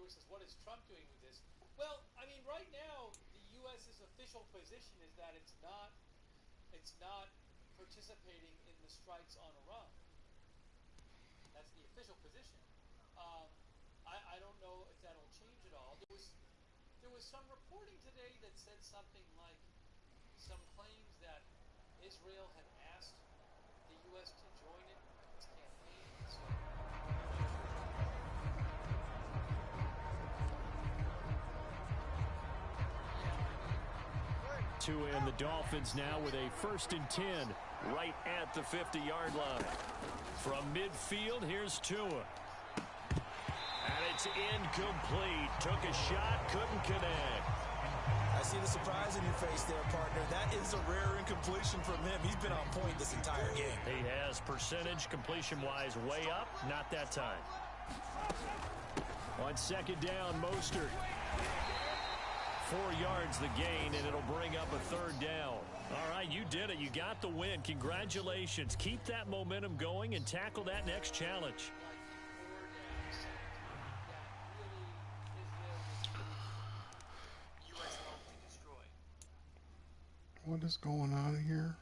Louis says, what is Trump doing with this? Well, I mean, right now, the U.S.'s official position is that it's not participating in the strikes on Iran. That's the official position. I don't know if that'll change at all. There was some reporting today that said something like some claims that Israel had asked the U.S. to join it in its campaign. So, to end the Dolphins now with a 1st and 10 right at the 50-yard line. From midfield, here's Tua. And it's incomplete. Took a shot, couldn't connect. I see the surprise in your face there, partner. That is a rare incompletion from him. He's been on point this entire game. He has percentage completion-wise way up. Not that time. On 2nd down, Mostert. 4 yards the gain, and it'll bring up a 3rd down. All right, you did it. You got the win. Congratulations. Keep that momentum going and tackle that next challenge. What is going on here?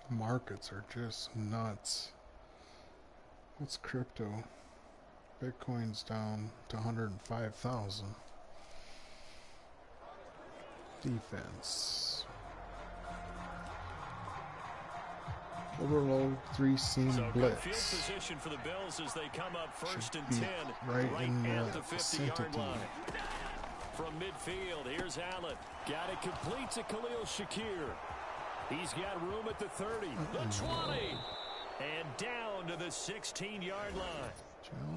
Markets are just nuts. What's crypto? Bitcoin's down to 105,000. Defense. Overload 3-seam blitz. Field position for the Bills as they come up 1st and 10 right in at the the 50-yard line. From midfield, here's Allen. Got it complete to Khalil Shakir. He's got room at the 30, the 20, and down to the 16-yard line.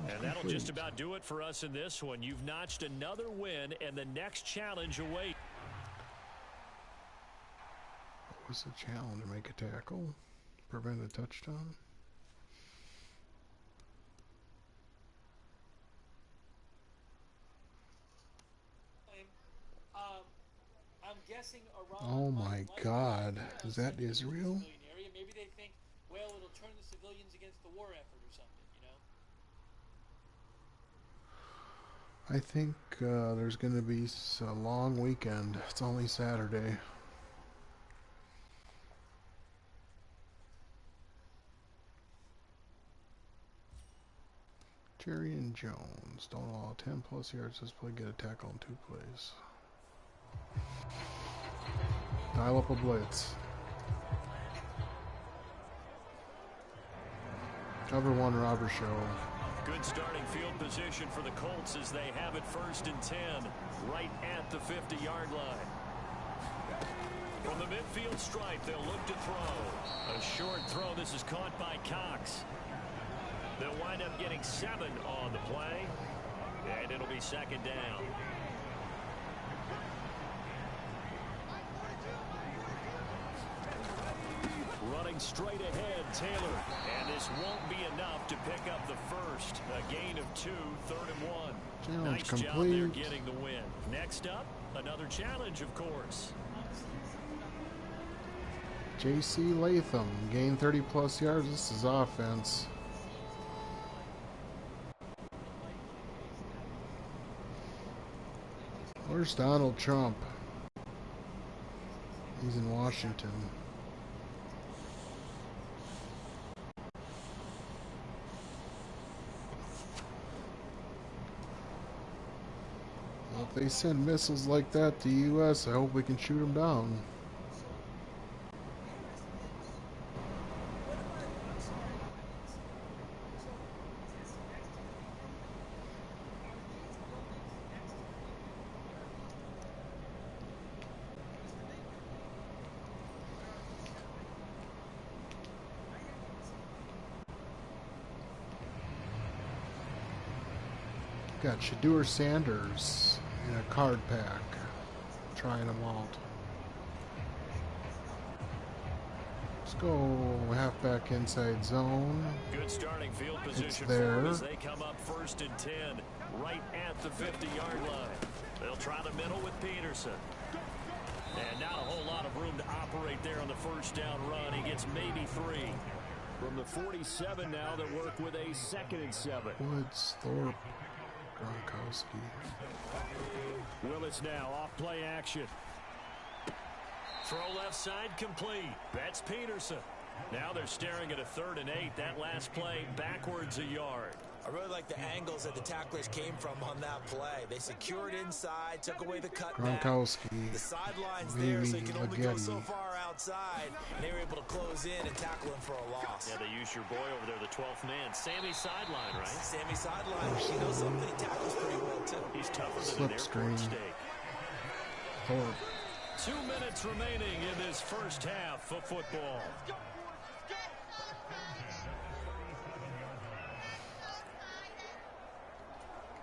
And that'll just about do it for us in this one. You've notched another win, and the next challenge awaits. What was the challenge? Make a tackle? Prevent a touchdown? I'm guessing Iran. Oh my God. Is that Israel? Maybe they think, well, it'll turn the civilians against the war effort or something, you know? I think there's going to be a long weekend. It's only Saturday. Jerry and Jones don't allow 10 plus yards. This play, get a tackle in 2 plays. Dial up a blitz. Cover 1, Robber Show. Good starting field position for the Colts as they have it 1st and 10 right at the 50-yard line. From the midfield stripe, they'll look to throw. A short throw. This is caught by Cox. They'll wind up getting 7 on the play, and it'll be 2nd down. Running straight ahead, Taylor. And this won't be enough to pick up the first. A gain of 2, 3rd and 1. Challenge nice complete. job there getting the win. Next up, another challenge, of course. J.C. Latham, gain 30 plus yards. This is offense. Where's Donald Trump? He's in Washington. Well, if they send missiles like that to the U.S., I hope we can shoot them down. Got Shadur Sanders in a card pack, trying them out. Let's go halfback inside zone. Good starting field position there. for them as they come up 1st and 10, right at the 50-yard line. They'll try the middle with Peterson. And not a whole lot of room to operate there on the first down run. He gets maybe 3. From the 47 now, they work with a 2nd and 7. Woods, Thorpe, Gronkowski. Willis now off play action. Throw left side complete. That's Peterson. Now they're staring at a 3rd and 8. That last play backwards a yard. I really like the angles that the tacklers came from on that play. They secured inside, took away the cutback. Gronkowski. The sideline's there, so you can only go so Spaghetti. far outside. And they were able to close in and tackle him for a loss. Yeah, they use your boy over there, the 12th man. Sammy sideline, right? Sammy sideline. He knows something. He tackles pretty well, too. He's tougher than Slip an screen. airport steak. Thorpe. 2 minutes remaining in this first half of football.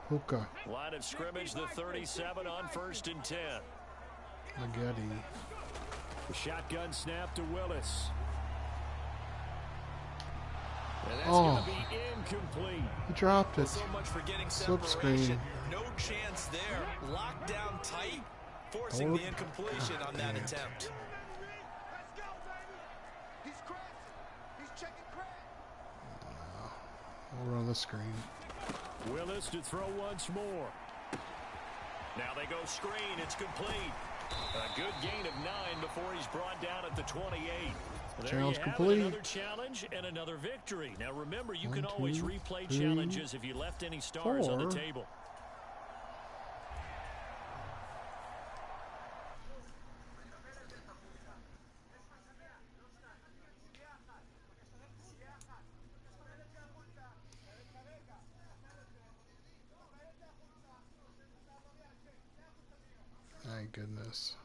Hookah. Line of scrimmage, the 37 on 1st and 10. Spaghetti. The shotgun snap to Willis. And that's Oh. going to be incomplete. He dropped it. So much for getting Slip separation. screen. No chance there. Locked down tight, forcing the incompletion on that attempt. Over on the screen. Willis to throw once more. Now they go screen. It's complete. A good gain of 9 before he's brought down at the 28. There Challenge you have complete. it, another challenge and another victory. Now remember, you 1, can always 2, replay 3, challenges if you left any stars on the 4. table. My goodness.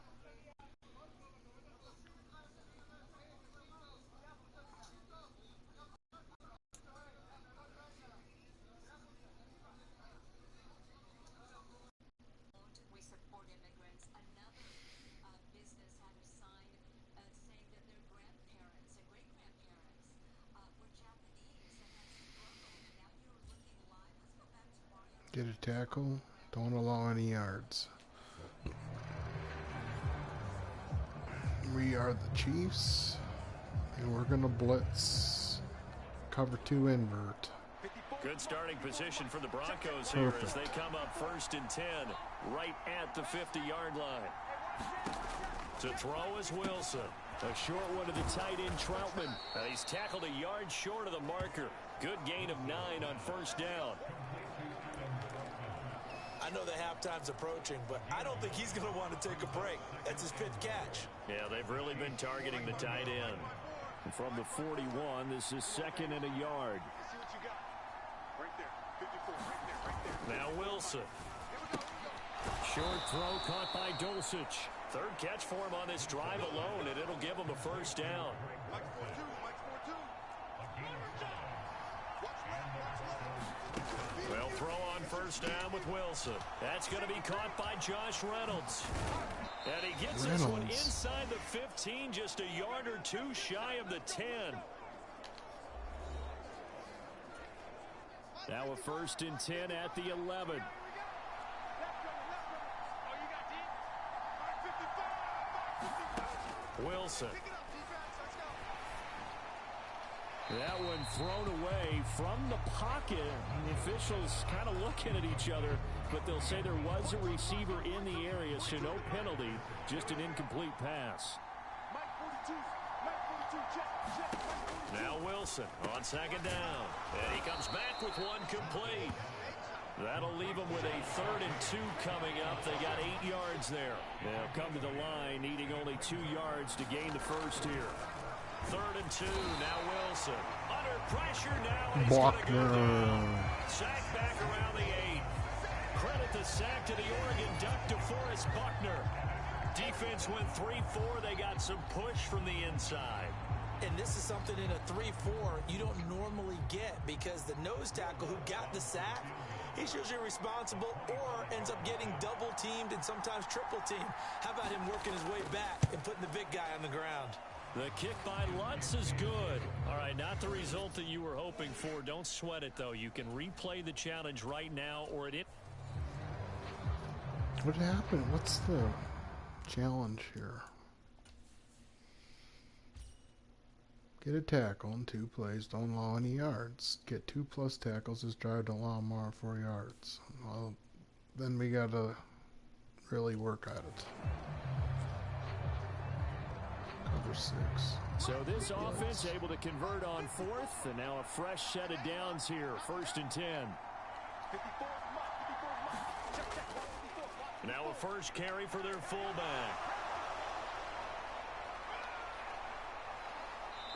We support immigrants. Another business had a sign saying that their grandparents and great-grandparents were Japanese and had struggled. Now you're looking live. Let's go back to Mario. Get a tackle. Don't allow any yards. We are the Chiefs, and we're going to blitz. Cover 2 invert. Good starting position for the Broncos here as they come up 1st and 10, right at the 50-yard line. To throw is Wilson. A short one to the tight end, Troutman. He's tackled a yard short of the marker. Good gain of 9 on 1st down. I know the halftime's approaching, but I don't think he's going to want to take a break. That's his fifth catch. Yeah, they've really been targeting the tight end. And from the 41, this is 2nd and a yard. Now Wilson. Short throw caught by Dulcich. 3rd catch for him on this drive alone, and it'll give him a 1st down. Well, throw on 1st down with Wilson. That's going to be caught by Josh Reynolds. And he gets this one inside the 15, just a yard or 2 shy of the 10. Now a 1st and 10 at the 11. Wilson. That one thrown away from the pocket. The officials kind of looking at each other, but they'll say there was a receiver in the area, so no penalty, just an incomplete pass. Now Wilson on second down. And he comes back with one complete. That'll leave them with a 3rd and 2 coming up. They got 8 yards there. They'll come to the line needing only 2 yards to gain the first here. 3rd and 2. Now Wilson. Under pressure now. And he's going to go down. Sack back around the 8. Credit the sack to the Oregon Duck, DeForest Buckner. Defense went 3-4. They got some push from the inside. And this is something in a 3-4 you don't normally get, because the nose tackle who got the sack, he's usually responsible or ends up getting double teamed and sometimes triple teamed. How about him working his way back and putting the big guy on the ground? The kick by Lutz is good. All right, not the result that you were hoping for. Don't sweat it, though. You can replay the challenge right now, or it. What happened? What's the challenge here? Get a tackle in 2 plays. Don't allow any yards. Get 2+ tackles. This drive don't allow more than 4 yards. Well, then we gotta really work at it. Cover 6. So this offense able to convert on 4th, and now a fresh set of downs here. 1st and 10. Now a first carry for their fullback.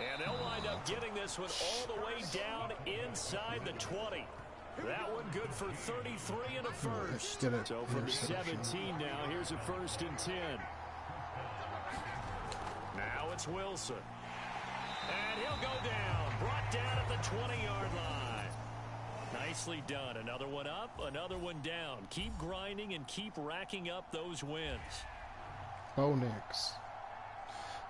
And they'll wind up getting this one all the way down inside the 20. That one good for 33 and a first. So from the 17 now, here's a 1st and 10. Now it's Wilson. And he'll go down. Brought down at the 20-yard line. Nicely done. Another one up, another one down. Keep grinding and keep racking up those wins. Bo Nix.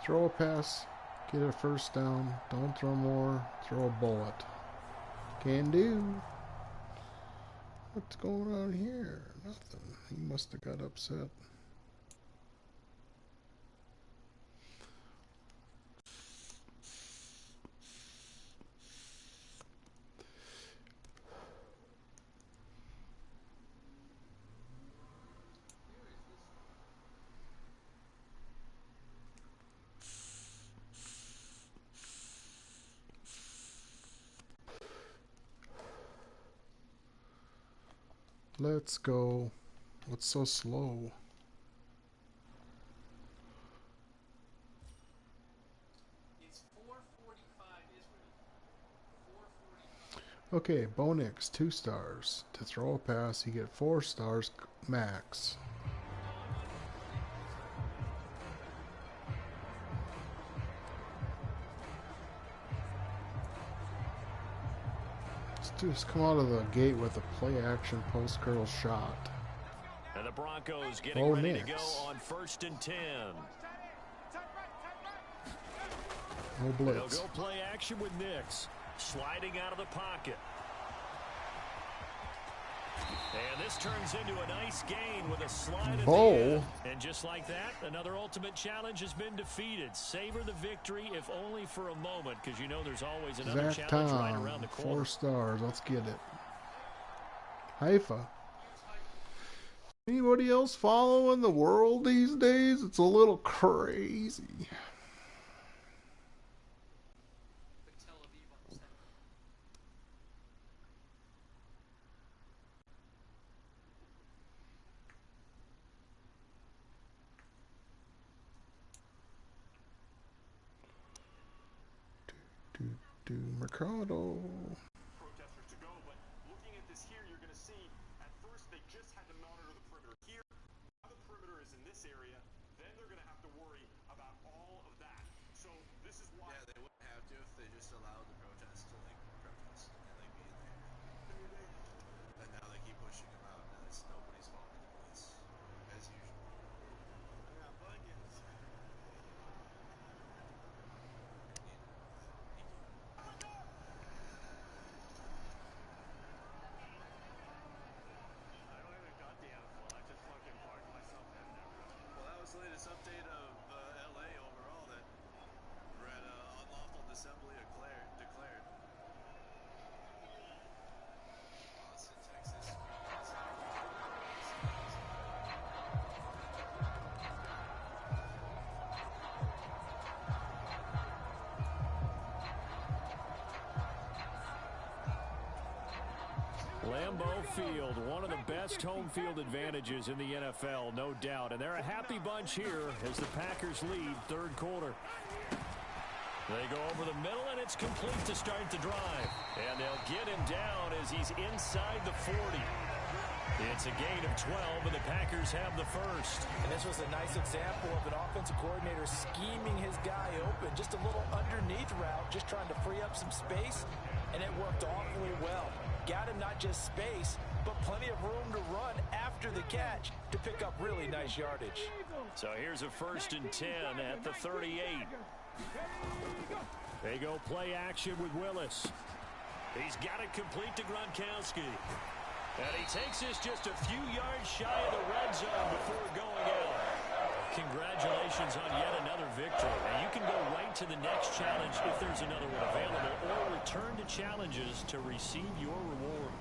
Throw a pass. Get a 1st down. Don't throw more. Throw a bullet. Can do. What's going on here? Nothing. He must have got upset. Let's go. What's so slow? It's 4:45, Israel. 4:45. Okay, Bo Nix, 2 stars. To throw a pass, you get 4 stars max. Just come out of the gate with a play action post curl shot. And the Broncos getting ready to go on 1st and 10. No blitz. They'll go play action with Nix. Sliding out of the pocket. And this turns into a nice gain with a slide at the end. And just like that, another ultimate challenge has been defeated. Savor the victory, if only for a moment, because you know there's always another Zach challenge Tom, right around the corner. 4 stars. Let's get it. Haifa. Anybody else following the world these days? It's a little crazy. Tel Aviv on the 7th. Mercado. Protesters to go, but looking at this here, you're going to see at first they just had to monitor the perimeter here. Now the perimeter is in this area, then they're going to have to worry about all of that. So this is why. Yeah, they wouldn't have to if they just allowed the protest to protest and be in there. But now they keep pushing them out. Now it's nobody's fault but the police, as usual. I got blankets. The latest update of LA overall that we're at unlawful assembly declared. Lambeau Field, one of the best home field advantages in the NFL, no doubt. And they're a happy bunch here as the Packers lead third quarter. They go over the middle, and it's complete to start the drive. And they'll get him down as he's inside the 40. It's a gain of 12, and the Packers have the first. And this was a nice example of an offensive coordinator scheming his guy open. Just a little underneath route, just trying to free up some space, and it worked awfully well. Got him not just space, but plenty of room to run after the catch to pick up really nice yardage. So here's a 1st and 10 at the 38. They go play action with Willis. He's got it complete to Gronkowski. And he takes this just a few yards shy of the red zone before going out. Congratulations on yet another victory. Now you can go right to the next challenge if there's another one available, or return to challenges to receive your reward.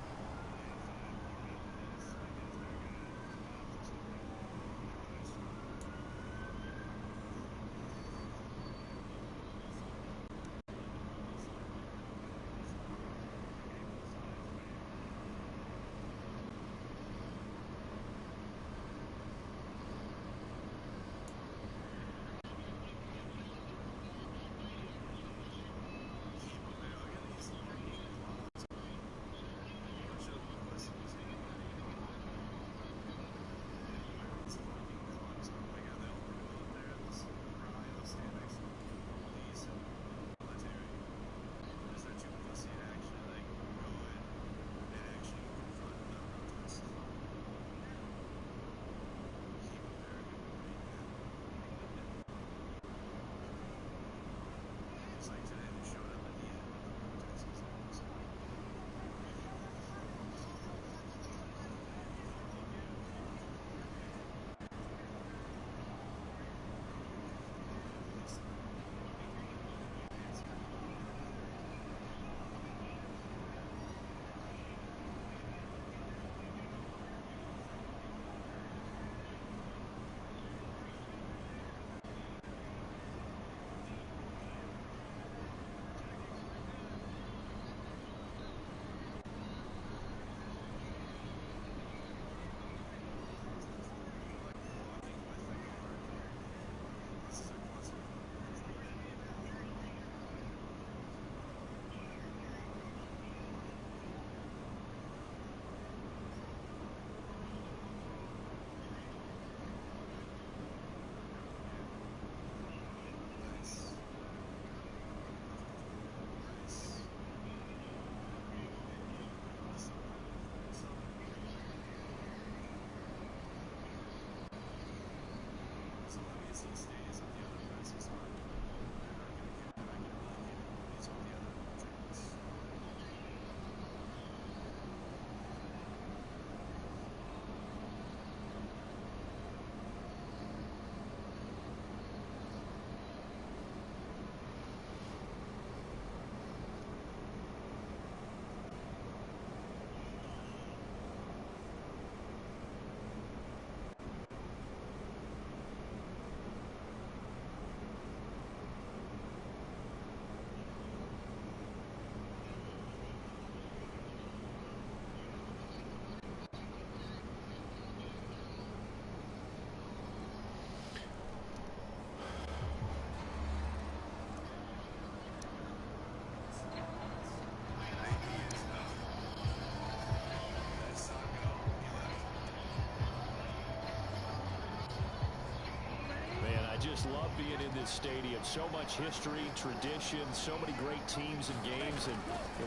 Just love being in this stadium. So much history, tradition, so many great teams and games, and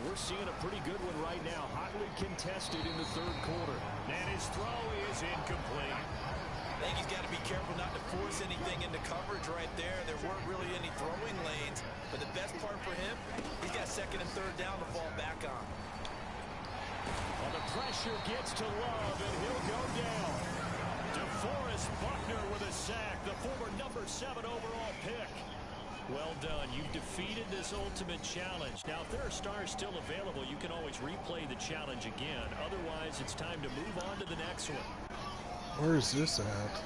we're seeing a pretty good one right now. Hotly contested in the third quarter. And his throw is incomplete. I think he's got to be careful not to force anything into coverage right there. There weren't really any throwing lanes, but the best part for him, he's got 2nd and 3rd down to fall back on. Well, the pressure gets to Love, and he'll go down. DeForest Buckner with a sack, the former number 7 overall pick. Well done. You've defeated this ultimate challenge. Now, if there are stars still available, you can always replay the challenge again. Otherwise, it's time to move on to the next one. Where is this at?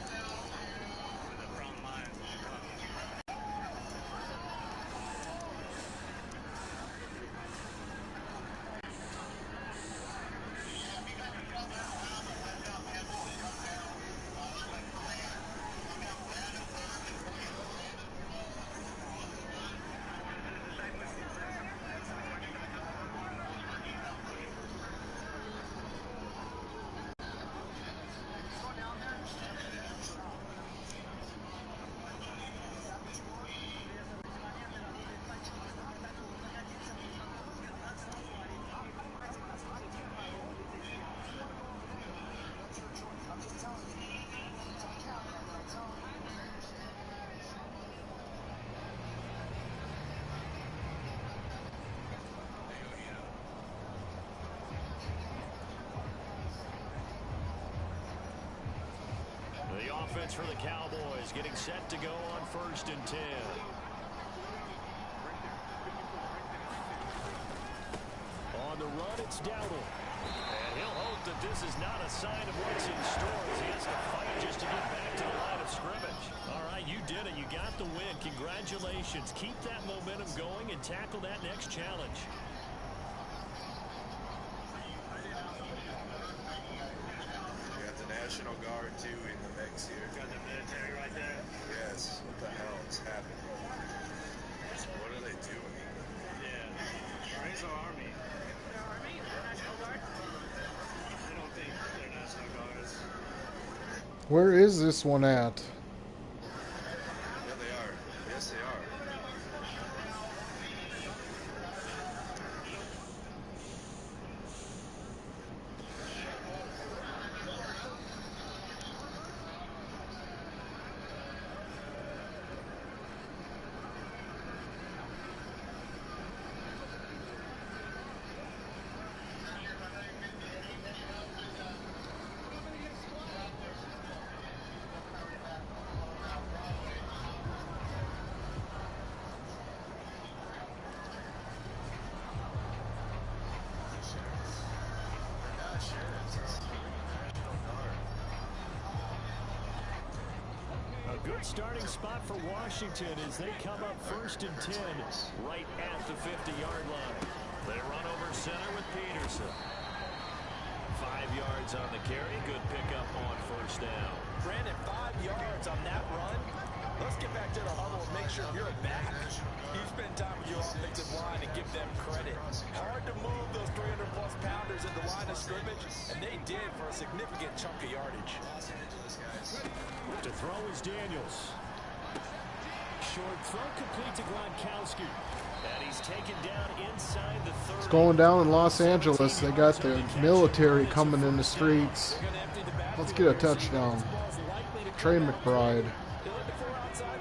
defense for the Cowboys, getting set to go on 1st and 10. On the run, it's Dowdle. And he'll hope that this is not a sign of what's in store as he has to fight just to get back to the line of scrimmage. All right, you did it. You got the win. Congratulations. Keep that momentum going and tackle that next challenge. We got the National Guard, too, in the mix here. Got the military right there. Yes. What the hell is happening? What are they doing? Yeah. Where's our army? Our army? The National Guard? I don't think they're National Guards. Where is this one at? Yeah, they are. Yes, they are. Good starting spot for Washington as they come up 1st and 10 right at the 50-yard line. They run over center with Peterson. 5 yards on the carry. Good pickup on 1st down. Brandon, 5 yards on that run. Let's get back to the huddle and make sure you're back. You spend time with your offensive line and give them credit. Hard to move those 300-plus pounders in the line of scrimmage, and they did for a significant chunk of yardage. To throw is Daniels. Short throw complete to Gronkowski. And he's taken down inside the 30. It's going down in Los Angeles. They got the military coming in the streets. Let's get a touchdown. Trey McBride.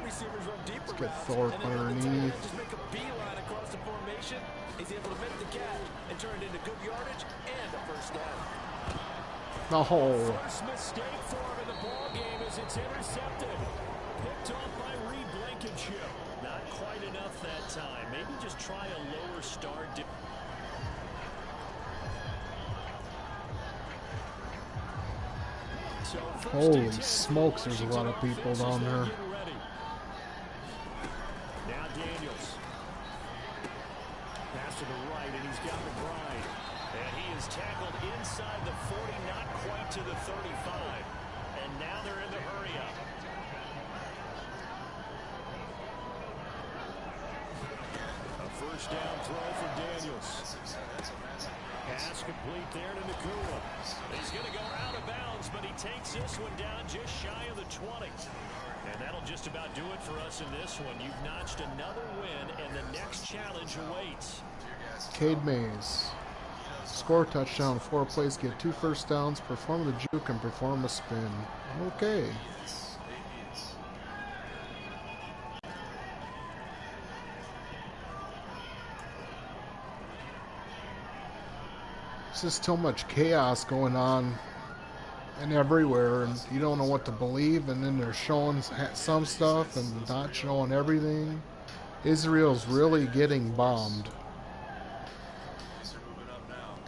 Let's get Thorpe underneath. Just make a beeline across the formation. He's able to make the catch and turn it into good yardage and a 1st down. No. First mistake for him in the ball game as it's intercepted. Picked off by Reed Blankenship. Not quite enough that time. Maybe just try a lower start. So Holy smokes, there's a lot of people down there. Now Daniels. Pass to the right, and he's got McBride. And he is tackled inside the 40, not quite to the 35. And now they're in the hurry-up. A 1st down throw for Daniels. Pass complete there to Nakua. He's going to go out of bounds, but he takes this one down just shy of the 20. And that'll just about do it for us in this one. You've notched another win, and the next challenge awaits. Cade Mays. Score touchdown, 4 plays, get 2 first downs, perform the juke, and perform a spin. Okay. There's just so much chaos going on and everywhere, and you don't know what to believe, and then they're showing some stuff and not showing everything. Israel's really getting bombed.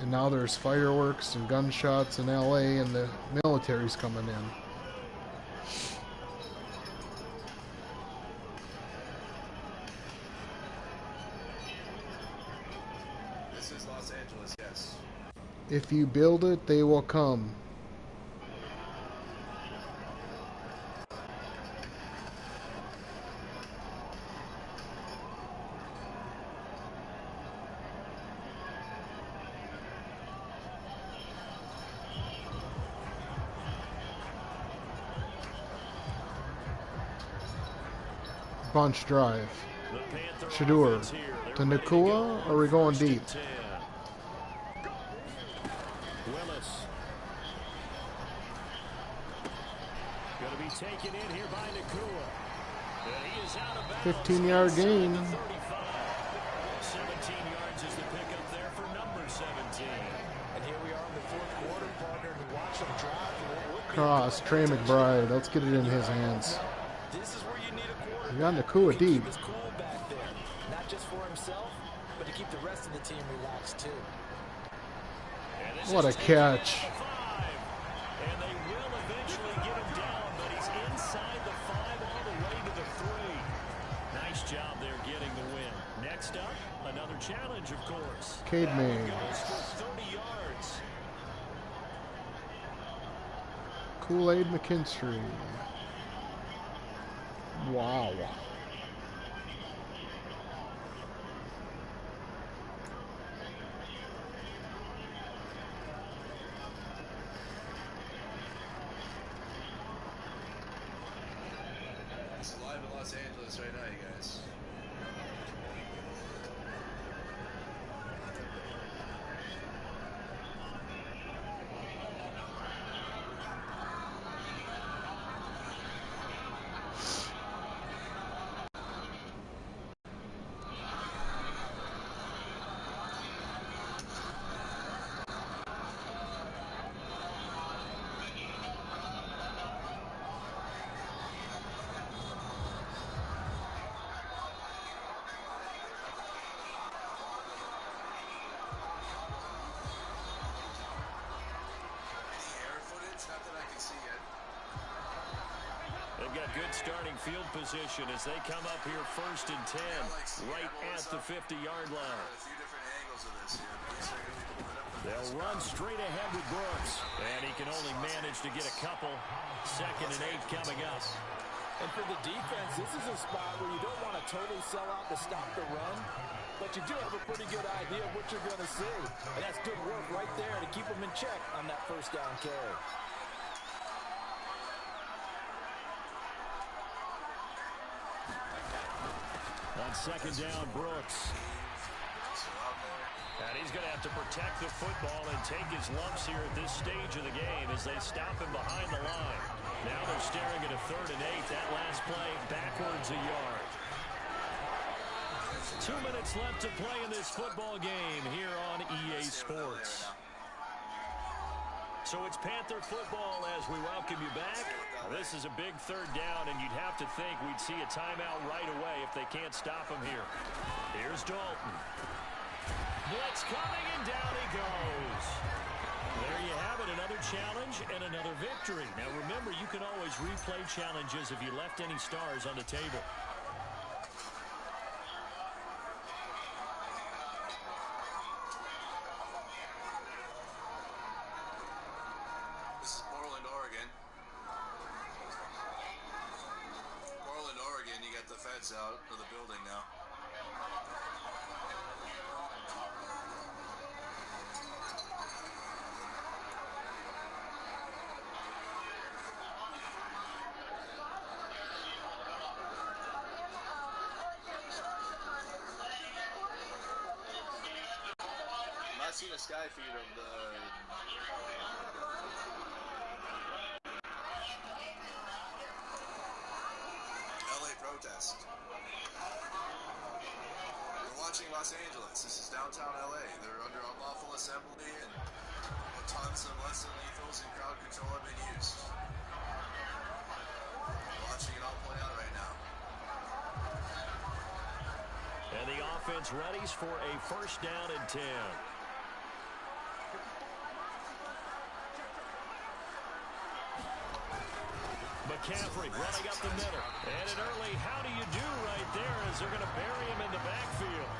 And now there's fireworks and gunshots in LA, and the military's coming in. This is Los Angeles, yes. If you build it, they will come. Bunch drive. Shadur to Nakua. Are we going deep? Willis. Going to be taken in here by Nakua. And he is out of bounds. 15-yard gain. 17 yards is the pickup there for number 17. And here we are in the fourth quarter, partner, and watch them drive. Cross, Trey McBride. Let's get it in his hands. This is where you need a quarterback. You got Nakua who can deep. keep his cool back there, not just for himself, but to keep the rest of the team relaxed too. What a catch. And they will eventually get him down, but he's inside the 5 all the way to the 3. Nice job there getting the win. Next up, another challenge, of course. Cade May. Goes for 30 yards. Kool-Aid McKinstry. Wow. It's live in Los Angeles right now, you guys. Not that I can see yet. They've got good starting field position as they come up here 1st and 10, right at the 50-yard line. A few different angles of this here. They'll run straight ahead with Brooks, and he can only manage to get a couple. 2nd and 8 coming up. And for the defense, this is a spot where you don't want to totally sell out to stop the run, but you do have a pretty good idea of what you're going to see. And that's good work right there to keep them in check on that 1st down carry. On 2nd down, Brooks. And he's going to have to protect the football and take his lumps here at this stage of the game as they stop him behind the line. Now they're staring at a 3rd and 8. That last play backwards a yard. 2 minutes left to play in this football game here on EA Sports. So it's Panther football as we welcome you back. This is a big 3rd down, and you'd have to think we'd see a timeout right away if they can't stop him here. Here's Dalton. Blitz coming, and down he goes. There you have it, another challenge and another victory. Now remember, you can always replay challenges if you left any stars on the table. This is Portland, Oregon. Portland, Oregon, you got the feds out of the building now. I'm not seeing a sky feed of the LA protest. We're watching Los Angeles. This is downtown LA. They're under unlawful assembly and tons of less than lethals and crowd control have been used. We're watching it all play out right now. And the offense readies for a 1st down and 10. McCaffrey running up the middle. And an early how do you do right there as they're going to bury him in the backfield.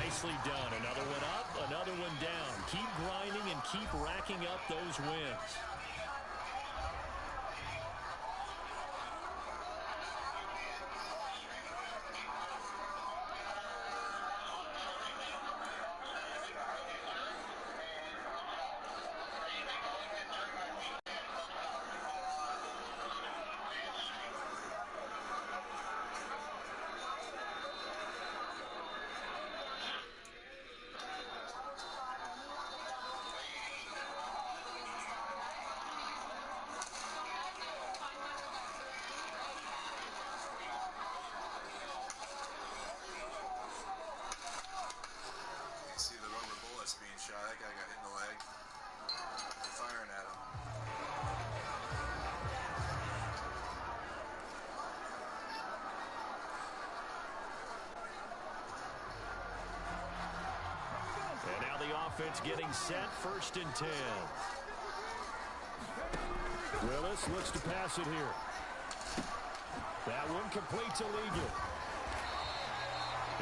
Nicely done. Another one up, another one down. Keep grinding and keep racking up those wins. offense getting set, 1st and 10. Willis looks to pass it here. That one completes illegal.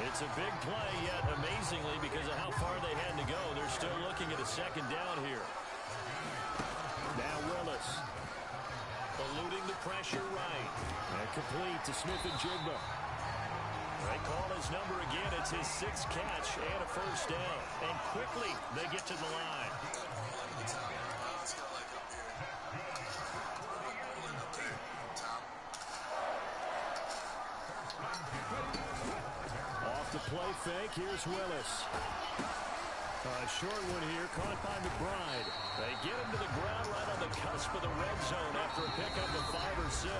It's a big play, yet amazingly, because of how far they had to go, they're still looking at a 2nd down here. Now Willis, eluding the pressure right. And complete to Smith and Jigba. They call his number again. It's his 6th catch and a 1st down. And quickly, they get to the line. Off the play fake, here's Willis. A short one here, caught by McBride. They get him to the ground right on the cusp of the red zone after a pickup of 5 or 6.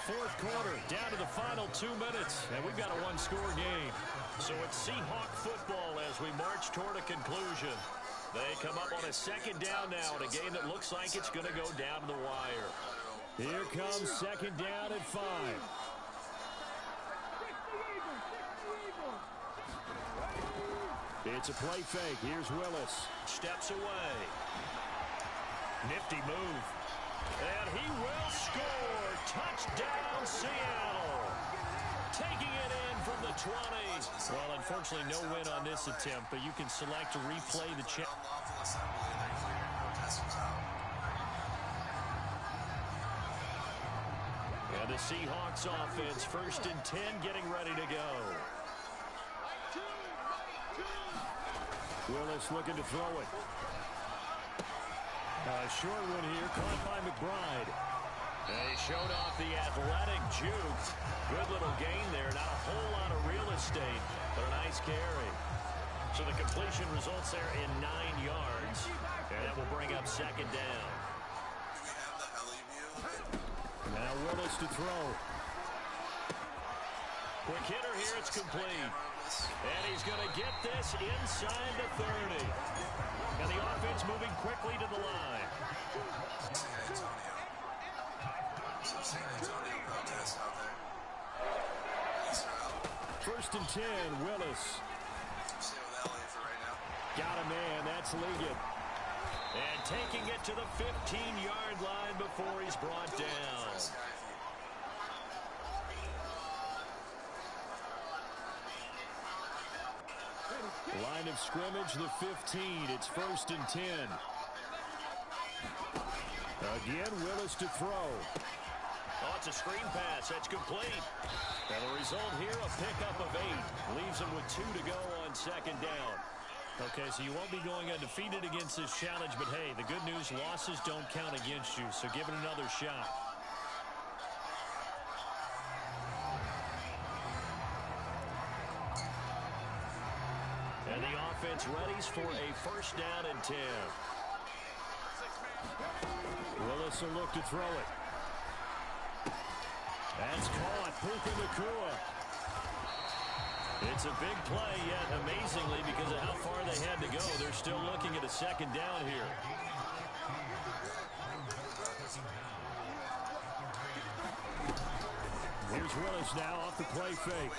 4th quarter, down to the final 2 minutes, and we've got a 1-score game. So it's Seahawk football as we march toward a conclusion. They come up on a 2nd down now in a game that looks like it's going to go down to the wire. Here comes 2nd down at 5. It's a play fake. Here's Willis. Steps away. Nifty move. And he will score. Touchdown, Seattle. Taking it in from the 20. Well, unfortunately, no win on this attempt, but you can select to replay the check. And the Seahawks offense, 1st and 10, getting ready to go. Willis looking to throw it. A short one here, caught by McBride. They showed off the athletic juke. Good little gain there. Not a whole lot of real estate, but a nice carry. So the completion results there in 9 yards. And that will bring up 2nd down. Now Willis to throw. Quick hitter here, it's complete. And he's going to get this inside the 30. And the offense moving quickly to the line. First and 10, Willis. Got a man, that's Liggett. And taking it to the 15-yard line before he's brought down. Line of scrimmage, the 15. It's 1st and 10. Again, Willis to throw. Oh, it's a screen pass. That's complete. And the result here, a pickup of 8. Leaves him with 2 to go on 2nd down. Okay, so you won't be going undefeated against this challenge, but hey, the good news, losses don't count against you, so give it another shot. And the offense readies for a 1st down and 10. Willis will look to throw it. That's caught. Puka Nacua. It's a big play, yet amazingly, because of how far they had to go, they're still looking at a 2nd down here. Here's Willis now off the play fake.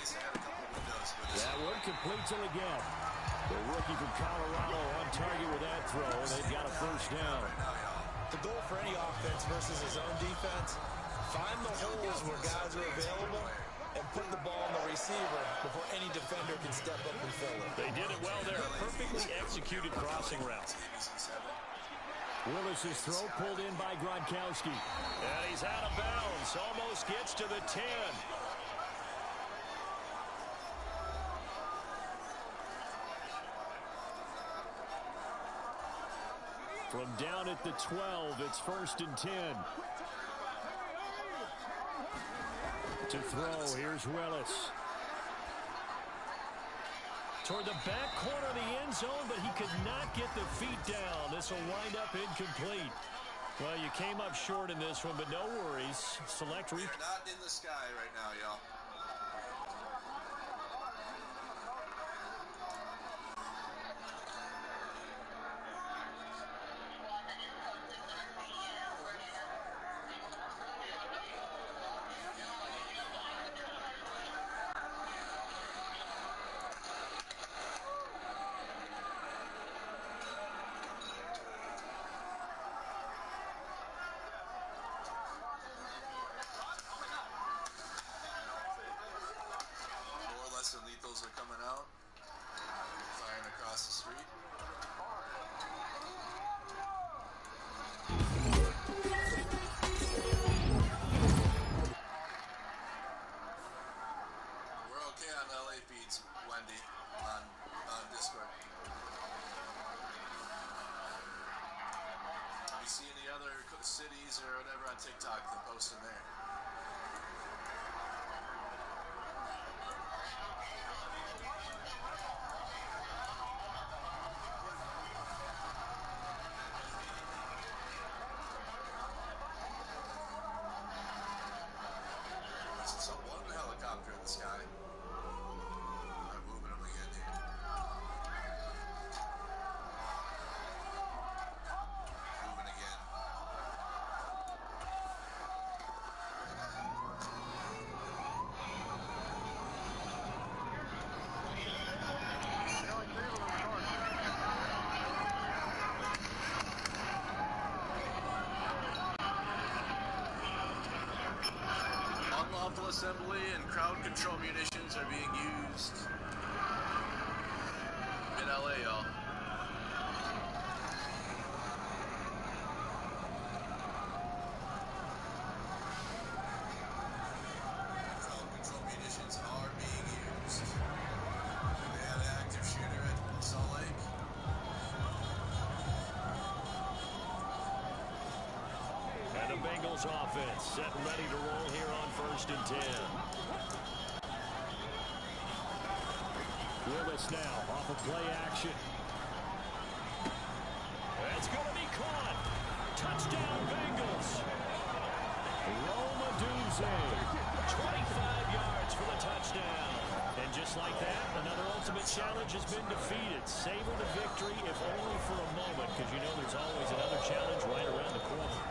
That one completes it again. The rookie from Colorado on target with that throw. They've got a 1st down. The goal for any offense versus his own defense, find the holes where guys are available and put the ball on the receiver before any defender can step up and fill it. They did it well there. A perfectly executed crossing route. Willis's throw pulled in by Gronkowski. And he's out of bounds. Almost gets to the 10. From down at the 12, it's 1st and 10. To throw, here's Willis. Toward the back corner of the end zone, but he could not get the feet down. This will wind up incomplete. Well, you came up short in this one, but no worries. Select We're not in the sky right now, y'all. the cities or whatever on TikTok and post them there. So one helicopter in the sky. I'm moving them again here. Moving again. Unlawful assembly and crowd control munitions are being used in LA, y'all. Crowd control munitions are being used. They had an active shooter at Salt Lake. And the Bengals offense set and ready to roll here on 1st and 10. Willis now off of play action. It's going to be caught. Touchdown, Bengals. Roma Doozy. 25 yards for the touchdown. And just like that, another ultimate challenge has been defeated. Savor the victory, if only for a moment, because you know there's always another challenge right around the corner.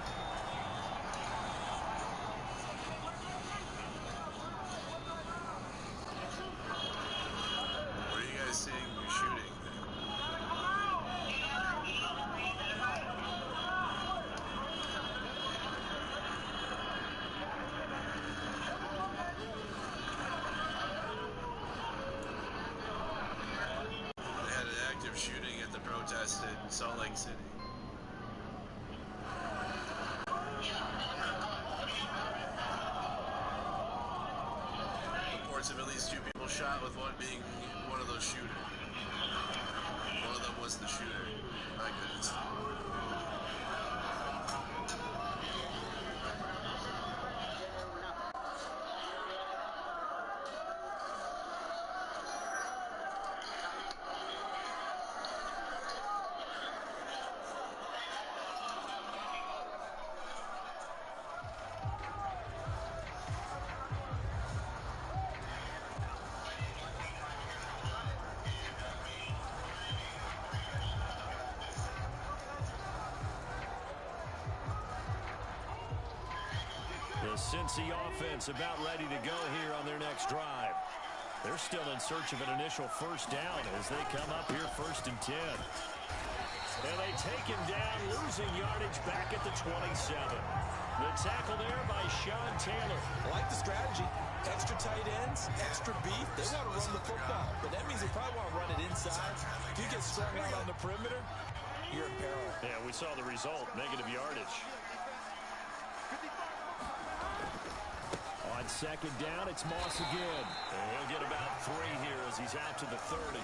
What are you guys seeing you're shooting? They had an active shooting at the protest in Salt Lake City. Reports of at least 2 people shot, with one being one of those shooters. One of them was the shooter. My goodness. The Cincy offense about ready to go here on their next drive. They're still in search of an initial first down as they come up here 1st and 10. And they take him down, losing yardage back at the 27. The tackle there by Sean Taylor. I like the strategy. Extra tight ends, extra beef. They want to run the football, but that means they probably want to run it inside. If you get strung out on the perimeter, you're in peril. Yeah, we saw the result, negative yardage. On 2nd down, it's Moss again. And he'll get about 3 here as he's out to the 30.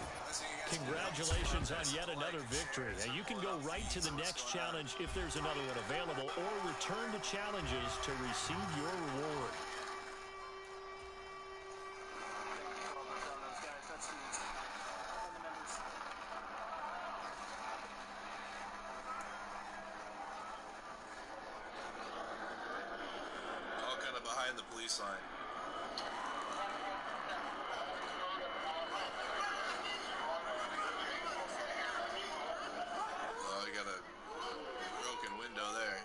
Congratulations on yet another victory. Now, you can go right to the next challenge if there's another one available, or return to challenges to receive your reward. All kind of behind the police line. Oh, I got a broken window there.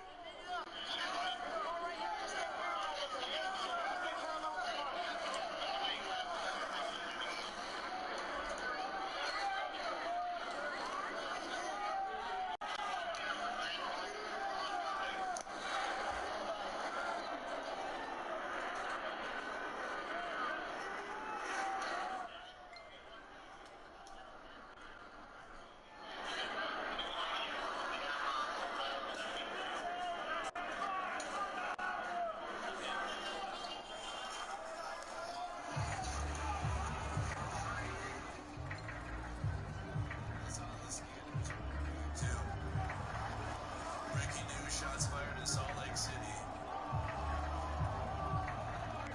to Salt Lake City.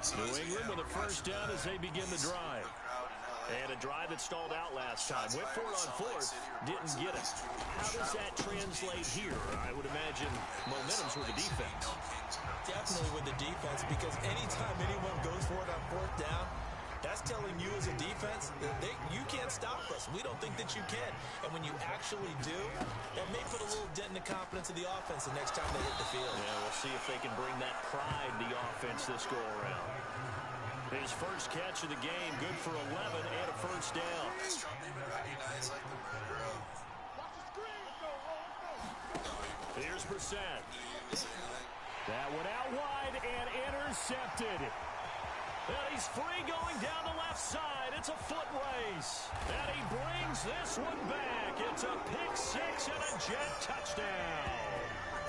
So New England with a first down as they begin the drive. And a drive that stalled out last time. Went for it on fourth, didn't get it. How does that translate here? I would imagine momentum's with the defense. Definitely with the defense, because anytime anyone goes for it on fourth down, that's telling you as a defense that you can't stop us. We don't think that you can. And when you actually do, that may put a little dent in the confidence of the offense the next time they hit the field. Yeah, we'll see if they can bring that pride to the offense this go-around. His first catch of the game, good for 11 and a first down. Is Trump even recognized like the murderer of... Here's Brissett. Did he even say anything? That one out wide and intercepted. And he's free going down the left side. It's a foot race. And he brings this one back. It's a pick six and a Jet touchdown.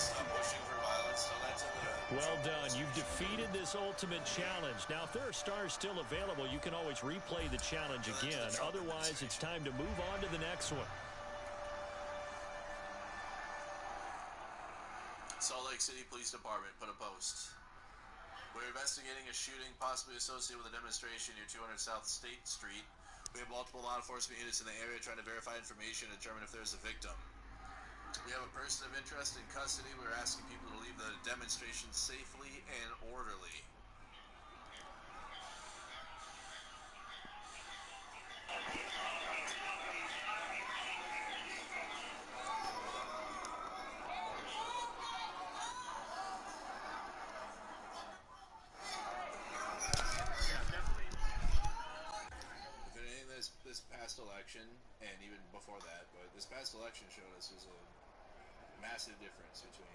Stop pushing for violence. Tell that to the... Well done. You've defeated this ultimate challenge. Now, if there are stars still available, you can always replay the challenge again. Otherwise, it's time to move on to the next one. Salt Lake City Police Department put a post. We're investigating a shooting possibly associated with a demonstration near 200 South State Street. We have multiple law enforcement units in the area trying to verify information and determine if there's a victim. We have a person of interest in custody. We're asking people to leave the demonstration safely and orderly. If anything, this past election, and even before that, but this past election showed us there's a massive difference between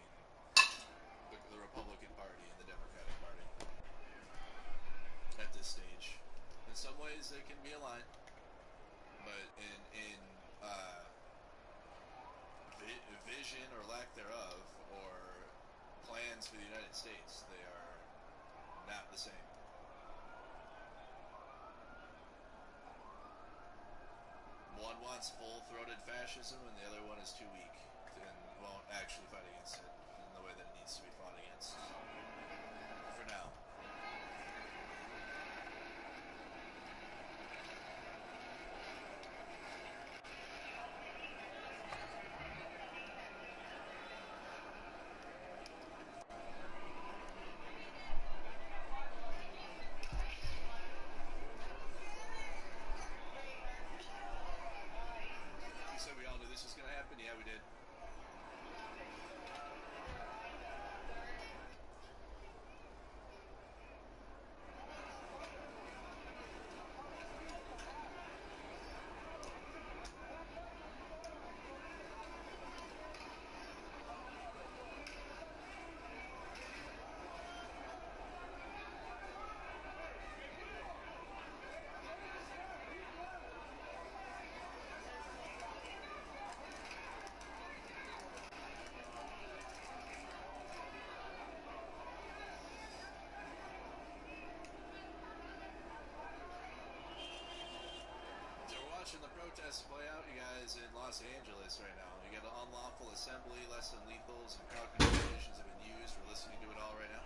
the Republican Party and the Democratic Party at this stage. In some ways, they can be aligned, but in vision or lack thereof, or plans for the United States, they are not the same. One wants full-throated fascism, and the other one is too weak and won't actually fight against it in the way that it needs to be fought against. For now. You said we all knew this was going to happen? Yeah, we did. So we're watching the protests play out, you guys, in Los Angeles right now. You got an unlawful assembly, less than lethals, and crowd control conditions have been used. We're listening to it all right now.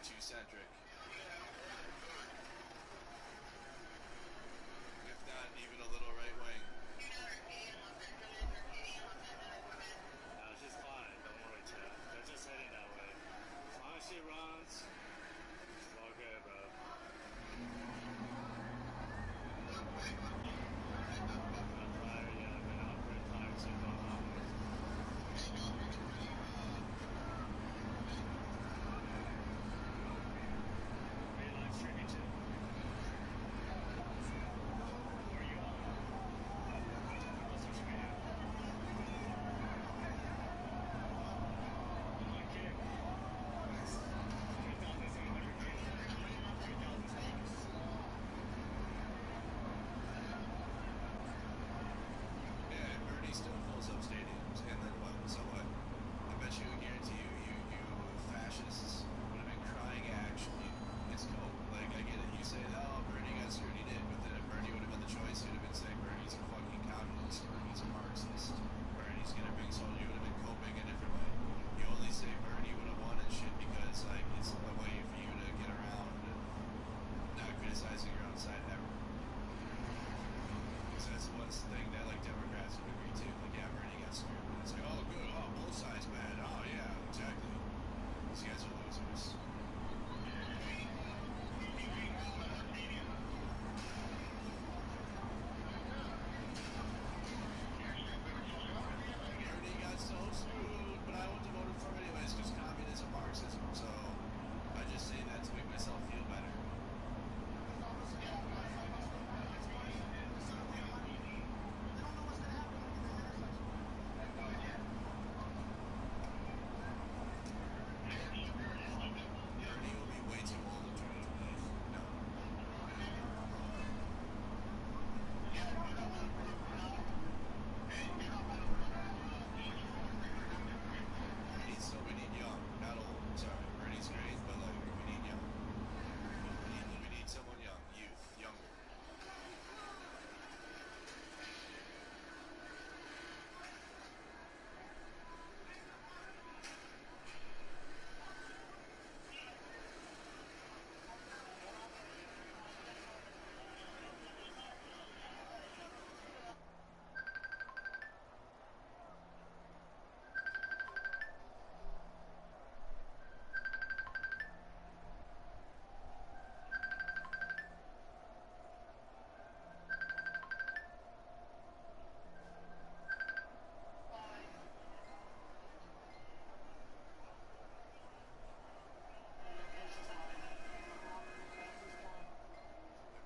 too centric. If not, even a little right wing. No, she's fine. Don't worry, Chad. They're just heading that way. As long as she runs, it's all good, bro. Not tired yet. Been out pretty tired since going on. Are you live streaming too? Where are you on? What social media? On Kick. 3,700 views. 3,000 stars. Yeah, and Bernie still fills up stadiums. And then what? So what? I bet you, I guarantee you fascists would have been crying actually. It's cool. Like, I get it. You say, oh, Bernie got screwed. He did. But then if Bernie would have been the choice, you'd have been saying Bernie's a fucking communist. Bernie's a Marxist. Bernie's gonna bring someone. You would have been coping a different way. You only say Bernie would have won and shit because, like, it's a way for you to get around not criticizing your own side ever. Because that's one thing that, like, Democrats would agree to. Like, yeah, Bernie got screwed. And it's like, oh, good. Oh, both sides bad. Oh, yeah, exactly. These guys are losers. Bernie got so screwed, but I wouldn't have voted for him anyways because communism, Marxism. So I just say that to make myself feel better. Bernie will be way too old in 2028. No. We need young, not old. Sorry, Bernie's great, but like we need young. We need someone young, youth, younger.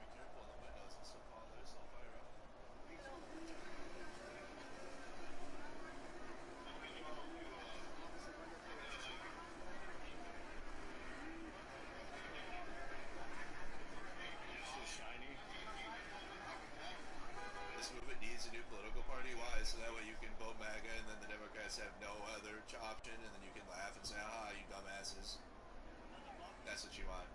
Be careful on the windows and stuff. All this, I'll fire up. She's shiny. This movement needs a new political party. Why? So that way you can vote MAGA and then the Democrats have no other option and then you can laugh and say, aha, you dumbasses. That's what you want.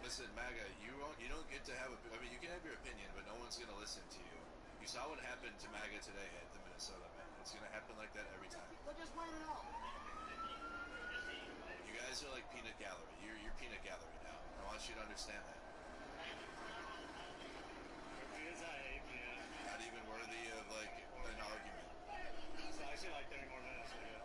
Listen, MAGA, you don't get to have I mean, you can have your opinion, but no one's going to listen to you. You saw what happened to MAGA today at the Minnesota man. It's going to happen like that every time. They'll just wait it out. You guys are like peanut gallery. You're peanut gallery now. I want you to understand that. Reviews I hate, man. Not even worthy of like an argument. So actually like 30 more minutes, I guess.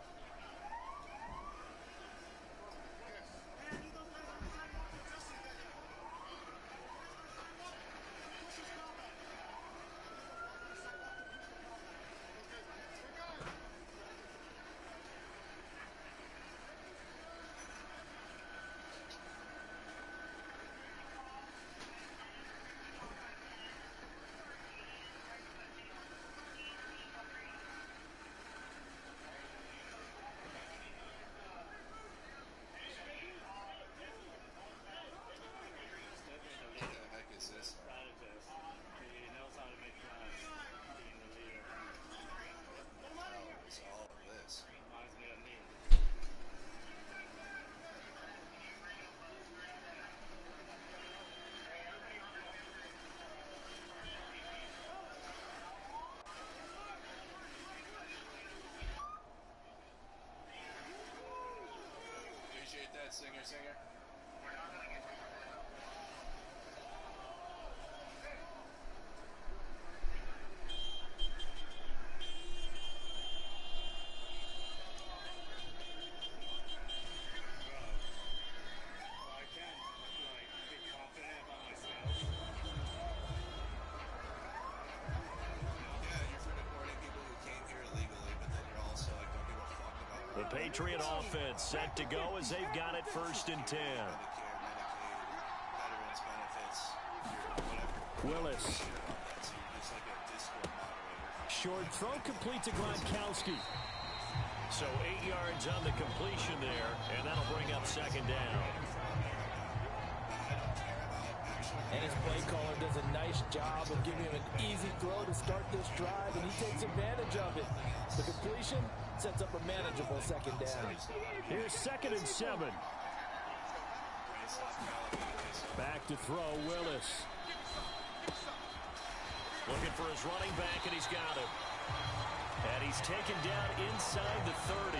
Singer. Patriot offense set to go as they've got it 1st and 10. Willis. Short throw complete to Gronkowski. So 8 yards on the completion there, and that'll bring up 2nd down. And his play caller does a nice job of giving him an easy throw to start this drive, and he takes advantage of it. The completion sets up a manageable 2nd down. Here's 2nd and 7. Back to throw, Willis. Looking for his running back, and he's got him. And he's taken down inside the 30.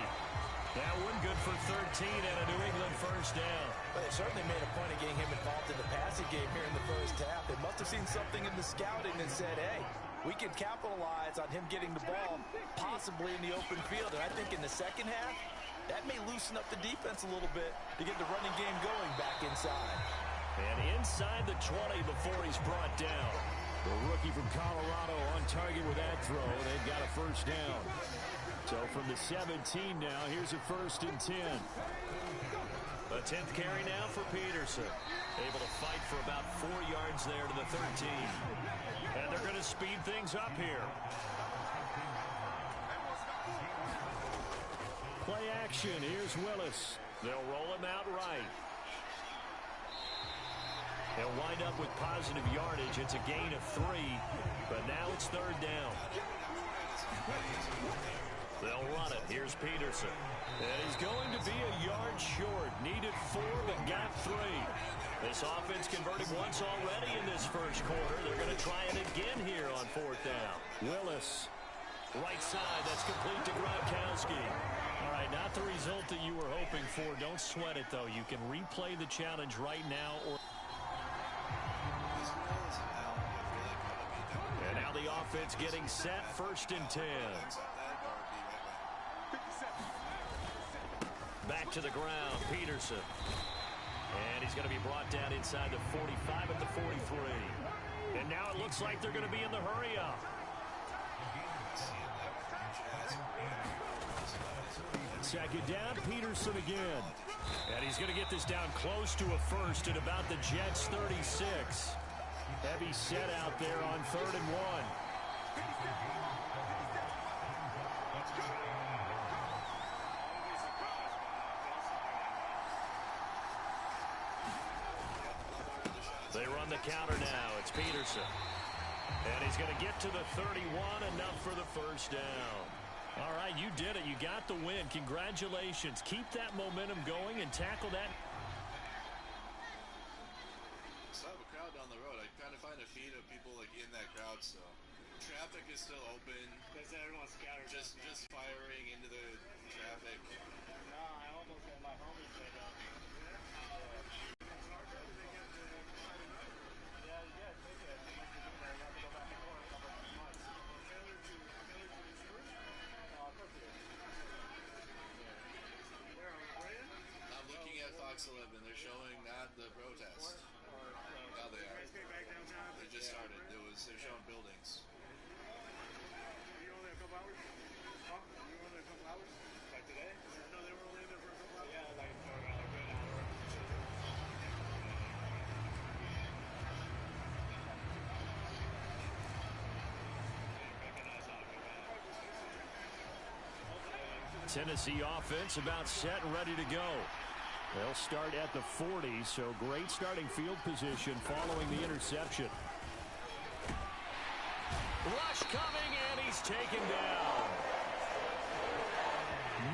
That one good for 13 and a New England 1st down. Well, they certainly made a point of getting him involved in the passing game here in the 1st half. They must have seen something in the scouting and said, hey, we can capitalize on him getting the ball possibly in the open field. And I think in the 2nd half, that may loosen up the defense a little bit to get the running game going back inside. And inside the 20 before he's brought down. The rookie from Colorado on target with that throw. They've got a 1st down. So from the 17 now, here's a 1st and 10. A 10th carry now for Peterson. Able to fight for about 4 yards there to the 13. And they're going to speed things up here. Play action. Here's Willis. They'll roll him out right. They'll wind up with positive yardage. It's a gain of 3, but now it's 3rd down. They'll run it. Here's Peterson. And he's going to be a yard short. Needed 4, but got 3. This offense converted once already in this 1st quarter. They're going to try it again here on 4th down. Willis, right side. That's complete to Gronkowski. All right, not the result that you were hoping for. Don't sweat it, though. You can replay the challenge right now. And now the offense getting set. 1st and 10. Back to the ground, Peterson. And he's going to be brought down inside the 45 at the 43. And now it looks like they're going to be in the hurry-up. Second down, Peterson again. And he's going to get this down close to a 1st at about the Jets' 36. Heavy set out there on 3rd and 1. They run the counter now. It's Peterson. And he's going to get to the 31, enough for the 1st down. All right, you did it. You got the win. Congratulations. Keep that momentum going and tackle that. Still have a crowd down the road. I kind of find a feed of people like in that crowd, so traffic is still open. Because everyone's scattered. Just firing into the traffic. No, I almost had my homies say that. I'm looking at Fox 11. They're showing not the protest. Now they are. They just started. They're showing buildings. You only a couple hours? Huh? You only a couple hours? Like today? No, they were only in there for a couple hours. Yeah, like for around a good hour. Tennessee offense about set and ready to go. They'll start at the 40, so great starting field position following the interception. Rush coming, and he's taken down.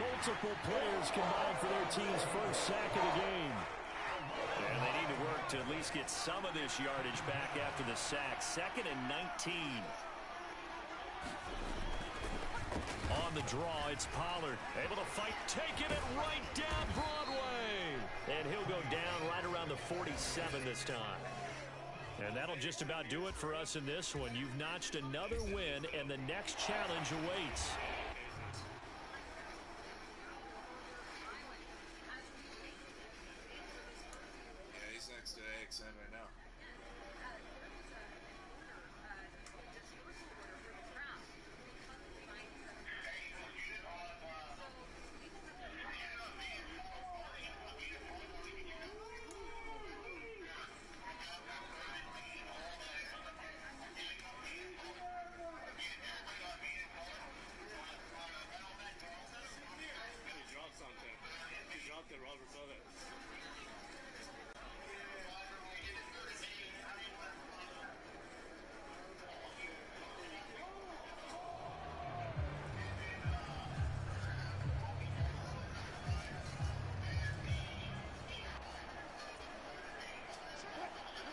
Multiple players combined for their team's 1st sack of the game. And they need to work to at least get some of this yardage back after the sack. 2nd and 19. On the draw, it's Pollard. Able to fight, taking it right down Broadway. And he'll go down right around the 47 this time. And that'll just about do it for us in this one. You've notched another win, and the next challenge awaits. Yeah, he's next to AXN right now.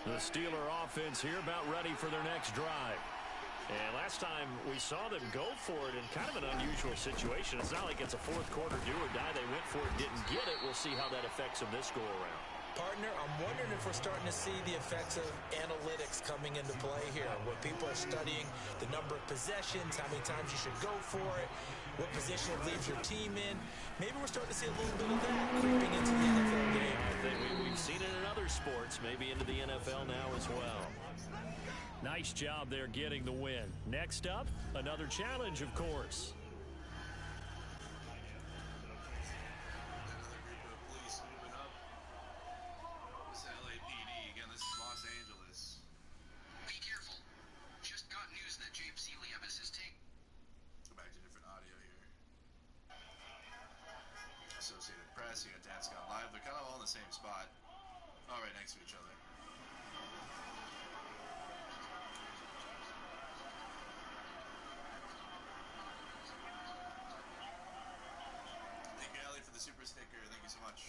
The Steeler offense here about ready for their next drive. And last time we saw them go for it in kind of an unusual situation. It's not like it's a fourth quarter do or die. They went for it, didn't get it. We'll see how that affects them this go around. Partner, I'm wondering if we're starting to see the effects of analytics coming into play here, where people are studying the number of possessions, how many times you should go for it, what position it leaves your team in. Maybe we're starting to see a little bit of that creeping into the NFL game. I think we've seen it in other sports, maybe into the NFL now as well. Nice job there getting the win. Next up, another challenge, of course. Another group of police moving up. This is LAPD. Again, this is Los Angeles. Be careful. Just got news that James C. Levis is taking. Go back to different audio here. Associated Press, you got Dance Gone Live. They're kind of all in the same spot. All right next to each other. Thank you, Allie, for the super sticker. Thank you so much.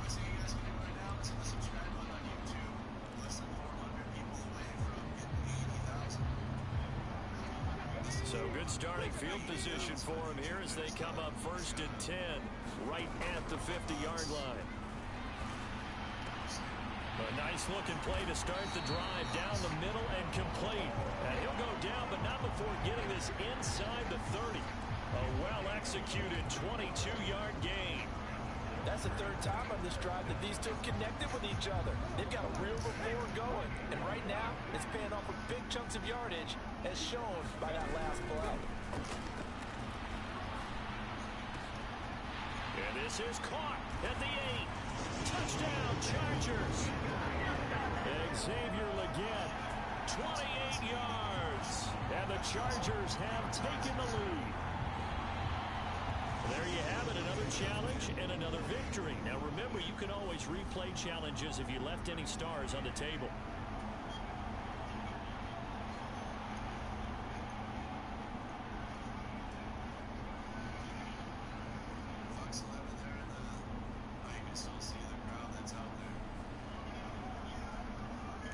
I see you guys can do right now. It's the subscribe button on YouTube. Less than 400 people away from getting 80,000. So good starting field position for them here as they come up 1st and 10 right at the 50-yard line. A nice looking play to start the drive down the middle and complete. And he'll go down, but not before getting this inside the 30. A well-executed 22-yard gain. That's the third time on this drive that these two connected with each other. They've got a real rapport going. And right now, it's paying off with big chunks of yardage, as shown by that last play. And this is caught at the 8. Touchdown, Chargers. Xavier Legette, 28 yards. And the Chargers have taken the lead. There you have it, another challenge and another victory. Now remember, you can always replay challenges if you left any stars on the table. Fox 11 there in the... Oh, you can still see the crowd that's out there.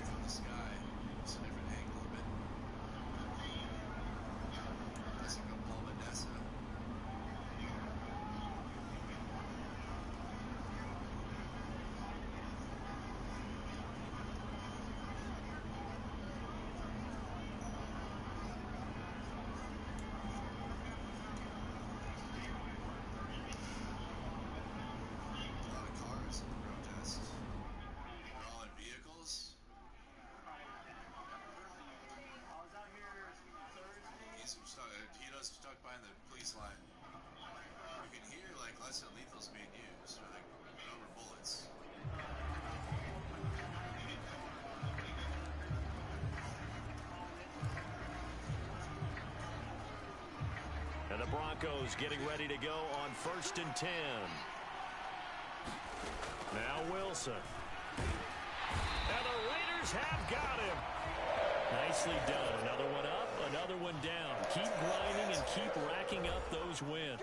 From the sky. It's a different angle a bit. That's like a Paul Vanessa. A lot of cars in the protest. They're all in vehicles. He's stuck, Tito's stuck behind the police line. You can hear like less than lethal's being used, or like rubber bullets. And the Broncos getting ready to go on 1st and 10. Now Wilson. And the Raiders have got him. Nicely done. Another one up, another one down. Keep grinding and keep racking up those wins.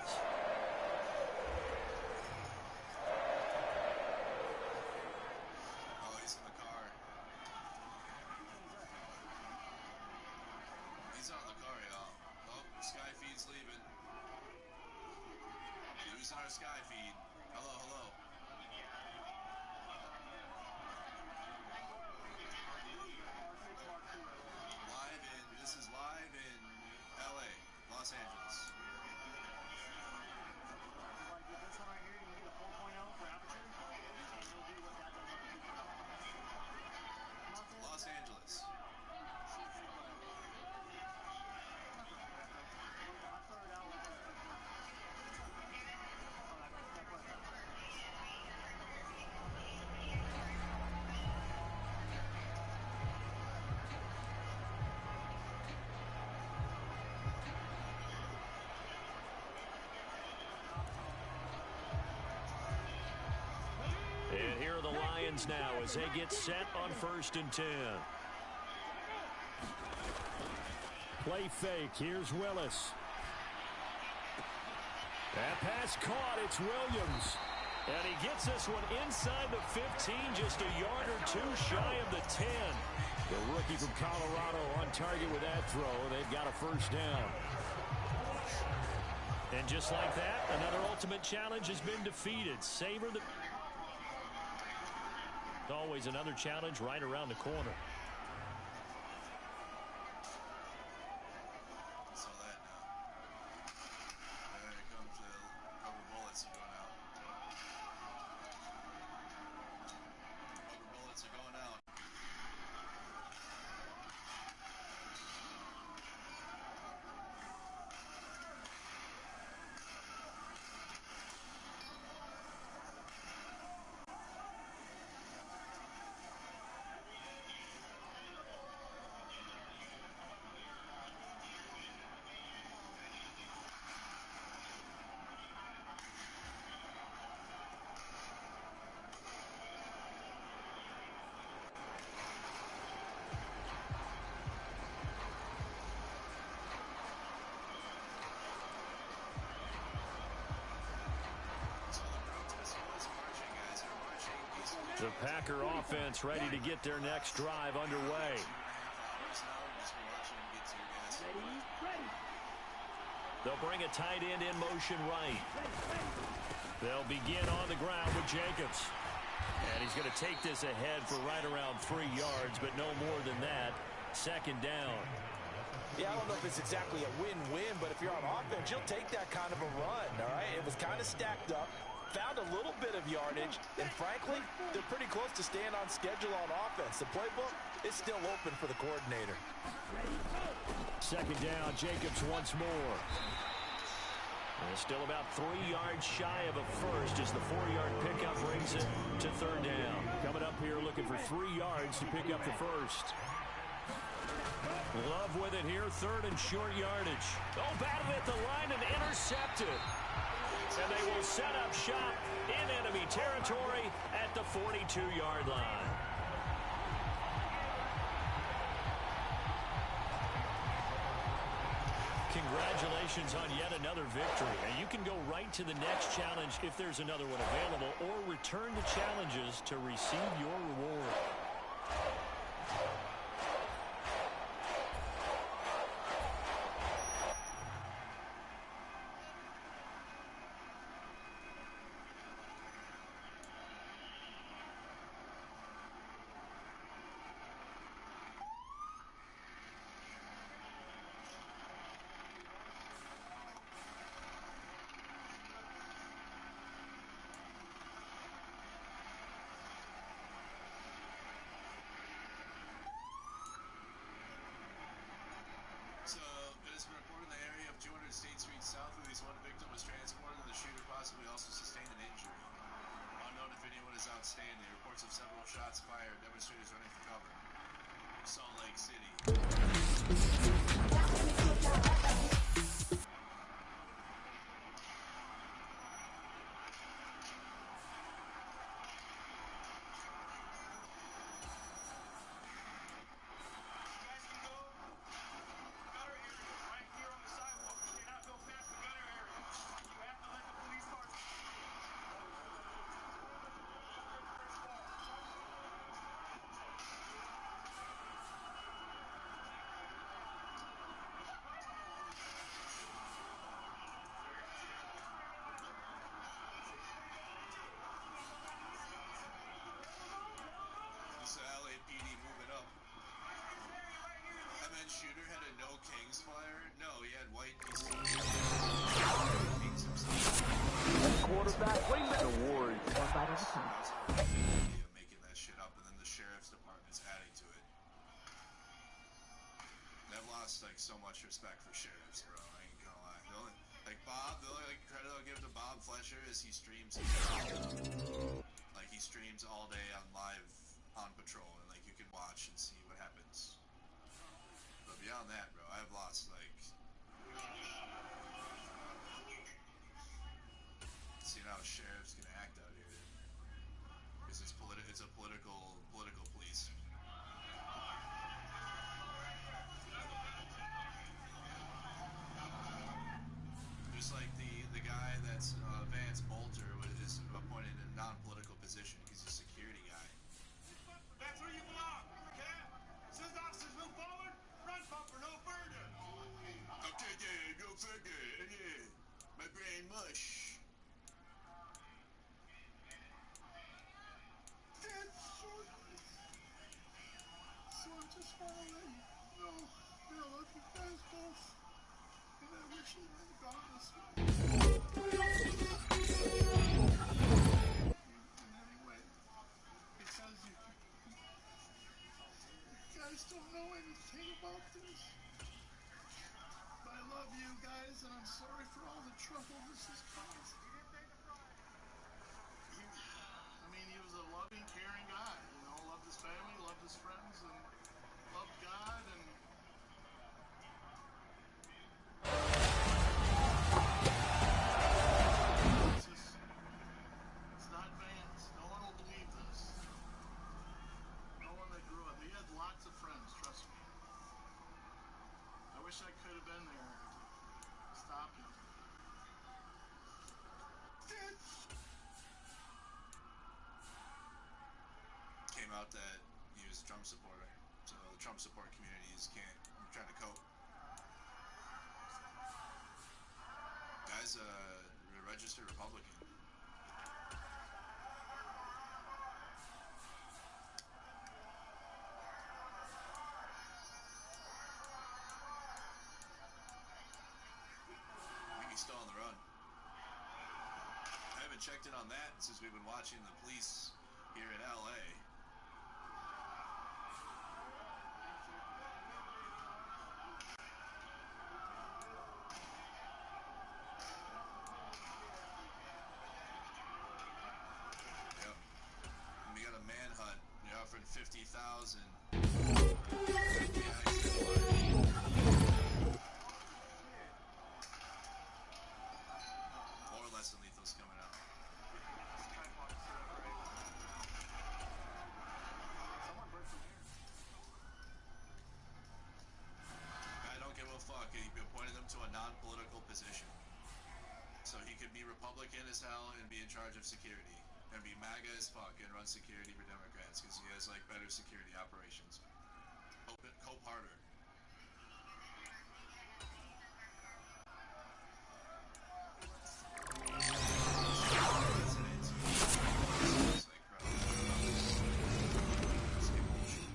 Oh, he's in the car. He's out in the car, y'all. Oh, Sky feed's leaving. Losing our Sky feed. Hello, hello. This is live in LA, Los Angeles. Los Angeles. And here are the Lions now as they get set on 1st and 10. Play fake. Here's Willis. That pass caught. It's Williams. And he gets this one inside the 15, just a yard or two shy of the 10. The rookie from Colorado on target with that throw. They've got a first down. And just like that, another ultimate challenge has been defeated. Savor the... Always another challenge right around the corner. Saw that now. There it comes the rubber bullets are going out. Rubber bullets are going out. The Packer offense ready to get their next drive underway. They'll bring a tight end in motion right. They'll begin on the ground with Jacobs. And he's going to take this ahead for right around 3 yards, but no more than that. Second down. Yeah, I don't know if it's exactly a win-win, but if you're on offense, you'll take that kind of a run, all right? It was kind of stacked up, found a little bit of yardage, and frankly, they're pretty close to staying on schedule on offense. The playbook is still open for the coordinator. Second down, Jacobs once more. And still about 3 yards shy of a first as the 4-yard pickup brings it to third down. Coming up here looking for 3 yards to pick up the first. Love with it here, third and short yardage. Oh, batted at the line and intercepted. And they will set up shop in enemy territory at the 42-yard line. Congratulations on yet another victory. And you can go right to the next challenge if there's another one available, or return the challenges to receive your reward. So, it has been reported in the area of 200 State Street South, at least one victim was transported and the shooter possibly also sustained an injury. Unknown if anyone is outstanding. Reports of several shots fired, demonstrators running for cover. Salt Lake City. LAPD moving up. And then shooter had a no Kings flyer. No, he had white Kings himself. Quarterback wingman award. One bite at a time. Making that shit up, and then the sheriff's department's adding to it. They've lost like so much respect for sheriffs, bro. I ain't gonna lie. The only, the only credit I'll give to Bob Fletcher is he streams his like he streams all day on live on patrol, and like you can watch and see what happens. But beyond that, bro, I've lost like seeing how sheriffs can act out here, because it's a political police. Don't know anything about this, but I love you guys, and I'm sorry for all the trouble this has caused. He was a loving, caring guy, loved his family, loved his friends, and loved God, and it's not Vance. No one will believe this. No one that grew up. He had lots of friends, trust me. I wish I could have been there to stop him. Came out that he was a Trump supporter, so the Trump support communities can't try to cope. Guy's a registered Republican. I think he's still on the run. I haven't checked in on that since we've been watching the police here in LA. Yep. And we got a manhunt. They offered $50,000. More or less than lethal's coming out. I don't give a fuck. He appointed him to a non-political position. So he could be Republican as hell and be in charge of security. And be MAGA as fuck and run security for Democrats because he has like better security operations. Hope harder.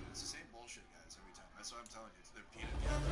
It's the same bullshit, guys, every time. That's what I'm telling you. They're peanut gallery.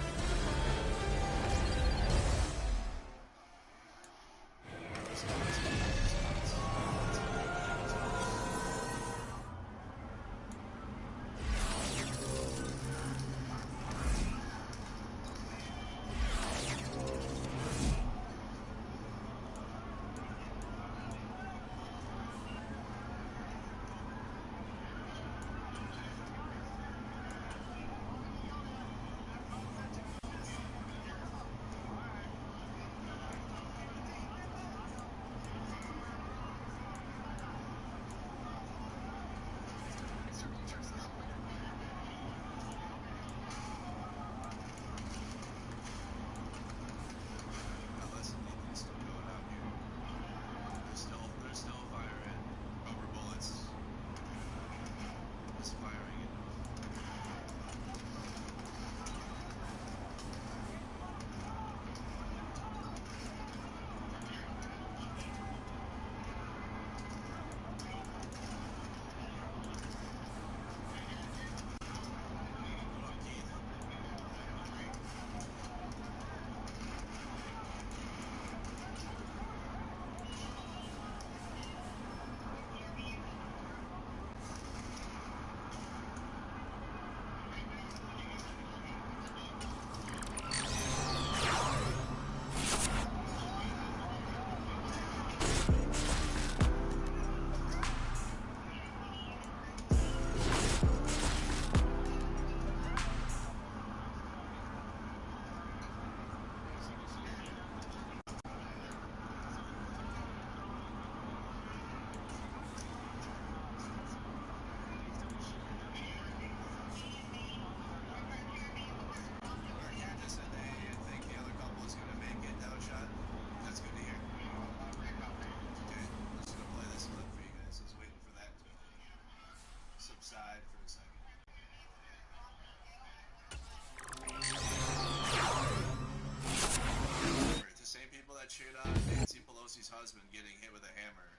Pelosi's husband getting hit with a hammer.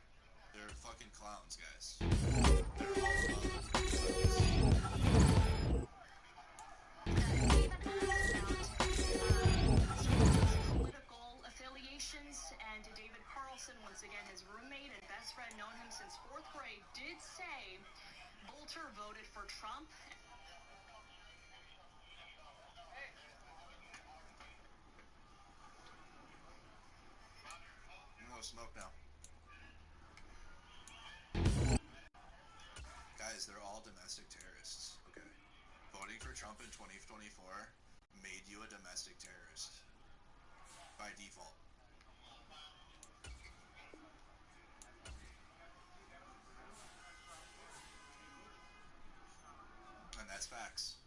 They're fucking clowns, guys. They're all smoke now. Guys, they're all domestic terrorists, okay? Voting for Trump in 2024 made you a domestic terrorist. By default. And that's facts.